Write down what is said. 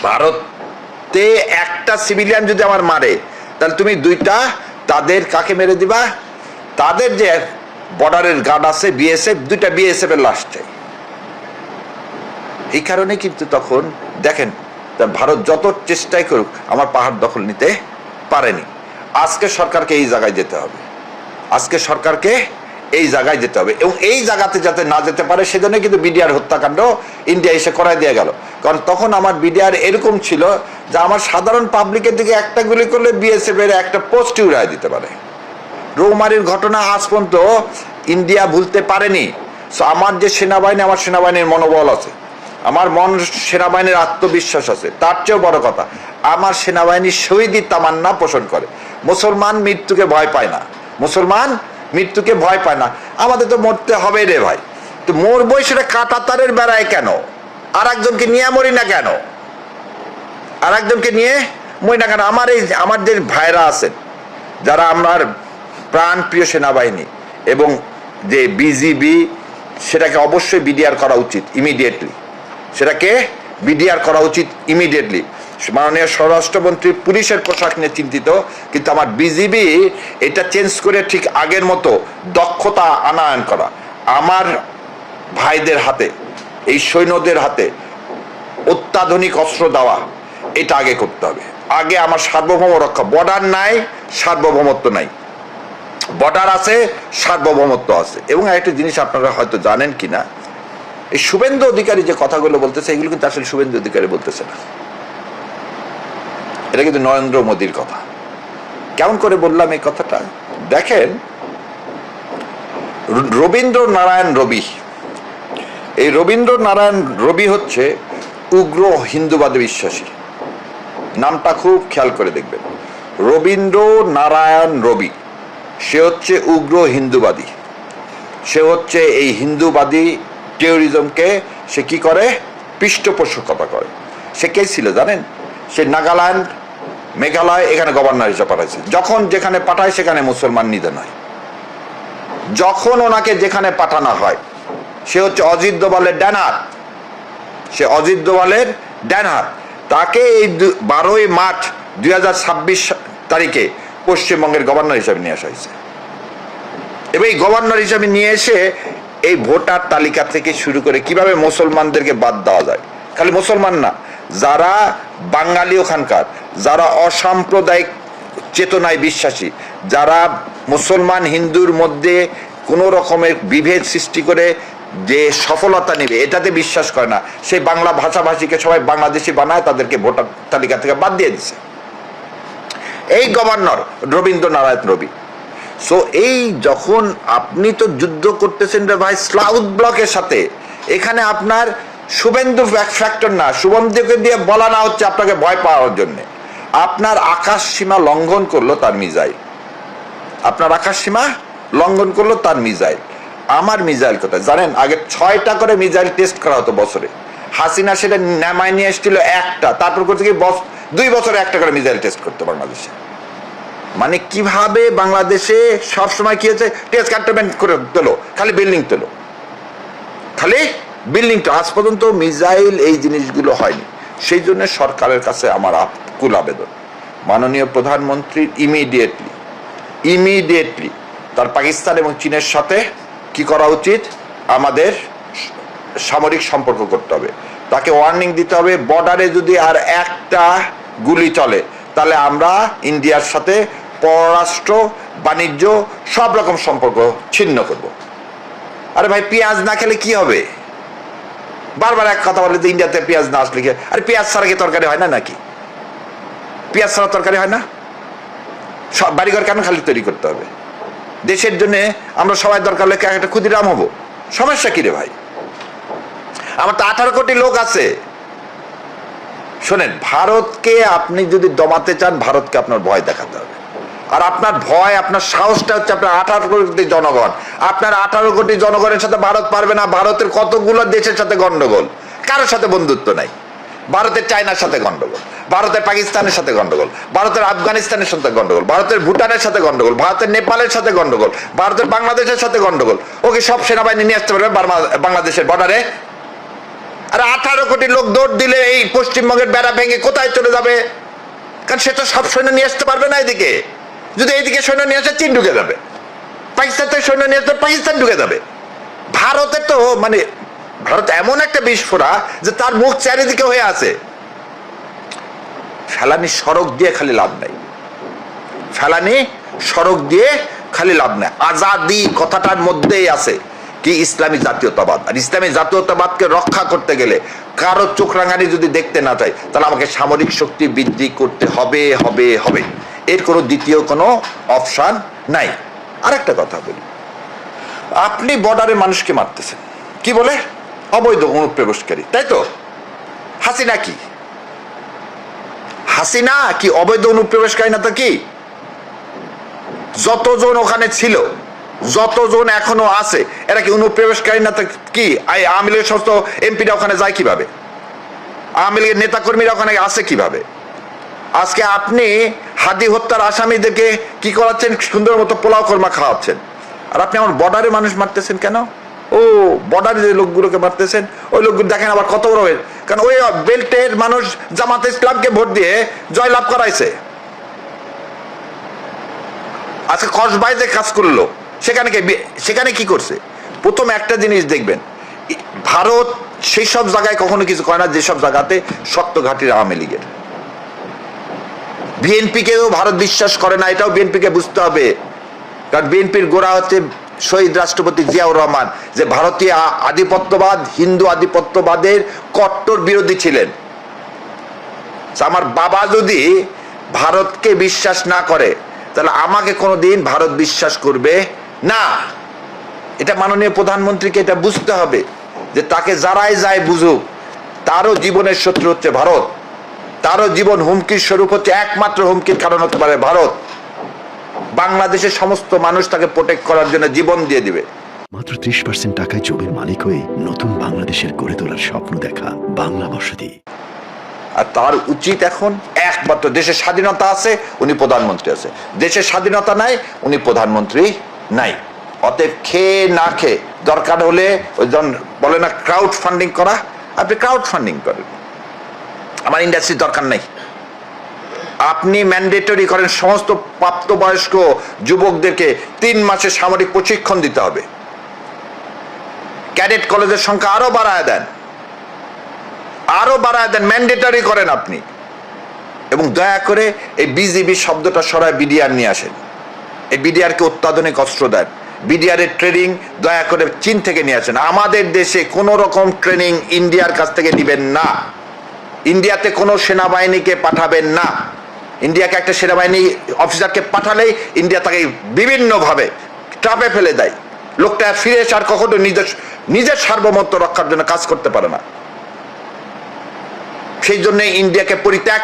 ভারতে একটা সিভিলিয়ান যদি আমার মারে, তাহলে তুমি দুইটা তাদের কাকে মেরে দিবা? তাদের যে বর্ডারের গার্ড আছে বিএসএফ, দুইটা বিএসএফ এর লাশ চাই। এই কারণে কিন্তু তখন দেখেন ভারত যত চেষ্টাই করুক আমার পাহাড় দখল নিতে পারেনি। আজকে সরকারকে এই জায়গায় যেতে হবে, আজকে সরকারকে এই জায়গায় যেতে হবে, এবং এই জায়গাতে যাতে না যেতে পারে সেজন্য কিন্তু বিডিআর হত্যাকাণ্ড ইন্ডিয়া এসে করাই দিয়ে গেল। কারণ তখন আমার বিডিআর এরকম ছিল যে আমার সাধারণ পাবলিকের দিকে একটা গুলি করলে বিএসএফ এর একটা পোস্টই উড়াই দিতে পারে। রৌমারির ঘটনা আজ পর্যন্ত ইন্ডিয়া ভুলতে পারেনি। আমার যে সেনাবাহিনী, আমার সেনাবাহিনীর মনোবল আছে, আমার সেনাবাহিনীর আত্মবিশ্বাস আছে, তার চেয়েও বড় কথা আমার সেনাবাহিনী শহীদি তামান্না পোষণ করে। মুসলমান মৃত্যুকে ভয় পায় না, মুসলমান মৃত্যুকে ভয় পায় না। আমাদের তো মরতে হবে রে ভাই, তো মরবই, সেটা কাঁটাতারের বেড়ায় কেন? আর একজনকে নিয়ে মরি না কেন? আর একজনকে নিয়ে মরি না কেন? আমার যে ভাইরা আছেন যারা আমার প্রাণ প্রিয় সেনাবাহিনী এবং যে বিজিবি, সেটাকে অবশ্যই বিডিআর করা উচিত ইমিডিয়েটলি, সেটাকে বিডিআর করা উচিত ইমিডিয়েটলি। মাননীয় স্বরাষ্ট্রমন্ত্রী পুলিশের পোশাক নিয়ে চিন্তিত, কিন্তু আমার বিজিবি এটা চেঞ্জ করে ঠিক আগের মতো দক্ষতা আনয়ন করা, আমার ভাইদের হাতে, এই সৈন্যদের হাতে অত্যাধুনিক অস্ত্র দেওয়া, এটা আগে করতে হবে। আগে আমার সার্বভৌম রক্ষা, বর্ডার নাই সার্বভৌমত্ব নাই, বর্ডার আছে সার্বভৌমত্ব আছে। এবং একটা জিনিস আপনারা হয়তো জানেন কিনা, এই শুভেন্দু অধিকারী যে কথাগুলো বলতেছে এগুলো কিন্তু আসলে শুভেন্দু অধিকারী বলতেছে না, এটা কিন্তু নরেন্দ্র মোদীর কথা। কেমন করে বললাম এই কথাটা? দেখেন, রবীন্দ্রনারায়ণ রবি, এই রবীন্দ্রনারায়ণ রবি হচ্ছে উগ্র হিন্দুবাদে বিশ্বাসী। নামটা খুব খেয়াল করে দেখবেন, রবীন্দ্রনারায়ণ রবি। সে হচ্ছে উগ্র হিন্দুবাদী, সে হচ্ছে এই হিন্দুবাদী টেরোরিজমকে সে কি করে? পৃষ্ঠপোষকতা করে। সে কে ছিল জানেন? সে নাগাল্যান্ড, মেঘালয়, এখানে গভর্নর হিসেবে পাঠাইছে। যখন যেখানে পাঠায় সেখানে মুসলমান নিধন হয়। যখন ওনাকে যেখানে পাঠানো হয়, সে হচ্ছে অজিত দোভালের ডান হাত, সে অজিত দোভালের ডান হাত। তাকে এই 12ই মার্চ 2026 তারিখে পশ্চিমবঙ্গের গভর্নর হিসেবে নিয়ে আসা হয়েছে। এবং এই গভর্নর হিসেবে নিয়ে এসে এই ভোটার তালিকা থেকে শুরু করে কিভাবে মুসলমানদেরকে বাদ দেওয়া যায়, খালি মুসলমান না, যারা বাঙালি ওখানকার, যারা অসাম্প্রদায়িক চেতনায় বিশ্বাসী, যারা মুসলমান হিন্দুর মধ্যে কোনো রকমের বিভেদ সৃষ্টি করে যে সফলতা নেবে এটাতে বিশ্বাস করে না, সেই বাংলা ভাষাভাষীকে সবাই বাংলাদেশি বানায়, তাদেরকে ভোটার তালিকা থেকে বাদ দিয়ে দিচ্ছে এই গভর্নর রবীন্দ্রনারায়ণ রবি। সো এই যখন আপনি তো যুদ্ধ করতেছেন রে ভাই সাউথ ব্লকের সাথে, এখানে আপনার শুভেন্দু ফ্যাক্টর না, শুভেন্দুকে দিয়ে বলা না হচ্ছে আপনাকে ভয় পাওয়ার জন্য। আপনার আকাশ সীমা লঙ্ঘন করলো তার মিসাইল, আপনার আকাশ সীমা লঙ্ঘন করলো তার মিসাইল। আমার মিসাইল কোথায় জানেন? আগে 6টা করে মিসাইল টেস্ট করা হতো বছরে, হাসিনা সেটা নামায় নিয়ে এসেছিল একটা, তারপর করতে গিয়ে 2 বছরে একটা করে মিসাইল টেস্ট করতো বাংলাদেশে। মানে কিভাবে বাংলাদেশে সবসময় কি হচ্ছে? টেস্ট ক্যান্টনমেন্ট করে তোলো, খালি বিল্ডিং তোলো, খালি বিল্ডিং তো। আজ পর্যন্ত মিসাইল এই জিনিসগুলো হয়নি। সেই জন্য সরকারের কাছে আমার আকুল আবেদন, মাননীয় প্রধানমন্ত্রীর ইমিডিয়েটলি তার পাকিস্তান এবং চীনের সাথে কি করা উচিত? আমাদের সামরিক সম্পর্ক করতে হবে, তাকে ওয়ার্নিং দিতে হবে, বর্ডারে যদি আর একটা গুলি চলে তাহলে আমরা ইন্ডিয়ার সাথে পররাষ্ট্র, বাণিজ্য সব রকম সম্পর্ক ছিন্ন করব। আরে ভাই, পেঁয়াজ না খেলে কি হবে? বারবার এক কথা বলে যে ইন্ডিয়াতে পেঁয়াজ না আসলে কি? আরে পেঁয়াজ ছাড়া কি তরকারি হয় না নাকি? পেঁয়াজ ছাড়া তরকারি হয় না? সব বাড়িঘর কেন খালি তৈরি করতে হবে? দেশের জন্য আমরা সবাই দরকার হলে একটা ক্ষুদিরাম হবো, সমস্যা কি রে ভাই? আমার তো 18 কোটি লোক আছে। শোনেন, ভারতকে আপনি যদি দমাতে চান, ভারতকে আপনার ভয় দেখাতে হবে। আর আপনার ভয়, আপনার সাহসটা হচ্ছে আপনার 18 কোটি জনগণ। আপনার 18 কোটি জনগণের সাথে ভারত পারবে না। ভারতের কতগুলো দেশের সাথে গন্ডগোল, কারোর সাথে বন্ধুত্ব নাই। ভারতের চায়নার সাথে গন্ডগোল, ভারতের পাকিস্তানের সাথে গন্ডগোল, ভারতের আফগানিস্তানের সাথে গন্ডগোল, ভারতের ভুটানের সাথে গন্ডগোল, ভারতের নেপালের সাথে গন্ডগোল, ভারতের বাংলাদেশের সাথে গন্ডগোল। ওকে সব সেনাবাহিনী নিয়ে আসতে পারবে বাংলাদেশের বর্ডারে? আর 18 কোটি লোক দৌড় দিলে এই পশ্চিমবঙ্গের বেড়া ভেঙে কোথায় চলে যাবে? কারণ সে তো সব সৈন্য নিয়ে আসতে পারবে না এদিকে। যদি এইদিকে সৈন্য নিয়ে আসে চীন ঢুকে যাবে, পাকিস্তান থেকে সৈন্য নিয়ে আসতে পাকিস্তান ঢুকে যাবে। ভারতে তো মানে ভারত এমন একটা বিস্ফোরা যে তার মুখ চারিদিকে হয়ে আছে। ফেলানি সড়ক দিয়ে খালি লাভ নাই, ফেলানি সড়ক দিয়ে খালি লাভ নাই। আজাদি কথাটার মধ্যেই আছে কি ইসলামী জাতীয়তাবাদ। আর ইসলামী জাতীয়তাবাদকে রক্ষা করতে গেলে কারো চোখ রাঙানি যদি দেখতে না চাই, তাহলে আমাকে সামরিক শক্তি বৃদ্ধি করতে হবে হবে হবে। এর কোনো দ্বিতীয় কোনো অপশন নাই। আরেকটা কথা বলি, আপনি বর্ডারে মানুষকে মারতেছেন কি বলে? অবৈধ অনুপ্রবেশকারী, তাই তো? হাসিনা কি? হাসিনা কি অবৈধ অনুপ্রবেশকারী না? তো কি যতজন ওখানে ছিল, যতজন এখনো আছে, এরা কি অনুপ্রবেশকারী না? তো কি আওয়ামী লীগের সমস্ত এমপিরা ওখানে যায় কিভাবে? আওয়ামী লীগের নেতাকর্মীরা ওখানে আছে কিভাবে? আজকে আপনি হাদি হত্যার আসামিদেরকে কি করাচ্ছেন? সুন্দর মতো পোলাও কর্মা খাওয়াচ্ছেন। আর আপনি আমার বর্ডারে মানুষ মারতেছেন কেন? ও বর্ডারে যে লোকগুলোকে মারতেছেন, ওই লোকগুলো দেখেন আবার কত বড় হয়ে, কারণ ওই বেল্টের মানুষ জামাতে ইসলামকে ভোট দিয়ে জয়লাভ করাইছে। আজকে কসবায় যে কাজ করলো, সেখানে কি করছে? প্রথম একটা জিনিস দেখবেন, ভারত সেই সব জায়গায় কখনো কিছু করে না যেসব জায়গাতে শক্ত ঘাঁটির আওয়ামী লীগের। বিএনপিকেও ভারত বিশ্বাস করে না, এটাও বিএনপিকে বুঝতে হবে। কারণ বিএনপির গোড়া হচ্ছে শহীদ রাষ্ট্রপতি জিয়াউর রহমান, যে ভারতীয় আধিপত্যবাদ, হিন্দু আধিপত্যবাদের কট্টর বিরোধী ছিলেন। আমার বাবা যদি ভারতকে বিশ্বাস না করে, তাহলে আমাকে কোনোদিন ভারত বিশ্বাস করবে না। এটা মাননীয় প্রধানমন্ত্রীকে এটা বুঝতে হবে যে তাকে যারাই যায় বুঝুক, তারও জীবনের শত্রু হচ্ছে ভারত, তারও জীবন হুমকির স্বরূপ হচ্ছে, একমাত্র হুমকির কারণ হতে পারে ভারত। বাংলাদেশের সমস্ত মানুষ তাকে প্রোটেক্ট করার জন্য জীবন দিয়ে দিবে। মাত্র 30% টাকায় জমির মালিক হয়ে নতুন বাংলাদেশের গড়ে তোলার স্বপ্ন দেখা বাংলা বসতি। আর তার উচিত এখন একমাত্র, দেশের স্বাধীনতা আছে উনি প্রধানমন্ত্রী আছে, দেশের স্বাধীনতা নাই উনি প্রধানমন্ত্রী নাই। অতএব খেয়ে না খেয়ে দরকার হলে ওই জন বলে না ক্রাউড ফান্ডিং করা, আপনি ক্রাউড ফান্ডিং করেন, আমার ইন্ডাস্ট্রির দরকার নাই। আপনি ম্যান্ডেটরি করেন সমস্ত প্রাপ্তবয়স্ক যুবকদেরকে 3 মাসের সামরিক প্রশিক্ষণ দিতে হবে। ক্যাডেট কলেজের সংখ্যা আরো বাড়ায় দেন, আরো বাড়ায় দেন, ম্যান্ডেটরি করেন আপনি। এবং দয়া করে এই বিজিবি শব্দটা সরায় বিডিআর নিয়ে আসেন। এই বিডিআরকে অত্যাধুনিক অস্ত্র দেন। বিডিআর এর ট্রেনিং দয়া করে চীন থেকে নিয়ে আসেন। আমাদের দেশে কোন রকম ট্রেনিং ইন্ডিয়ার কাছ থেকে দিবেন না। ইন্ডিয়াতে কোনো সেনাবাহিনীকে পাঠাবেন না। ইন্ডিয়াকে একটা সেনাবাহিনী অফিসারকে পাঠালেই ইন্ডিয়া তাকে বিভিন্নভাবে চাপে ফেলে দেয়। লোকটা ফিরে এসে আর কখনো নিজের সার্বভৌমত্ব রক্ষার জন্য কাজ করতে পারে না। সেই জন্য ইন্ডিয়াকে পরিত্যাগ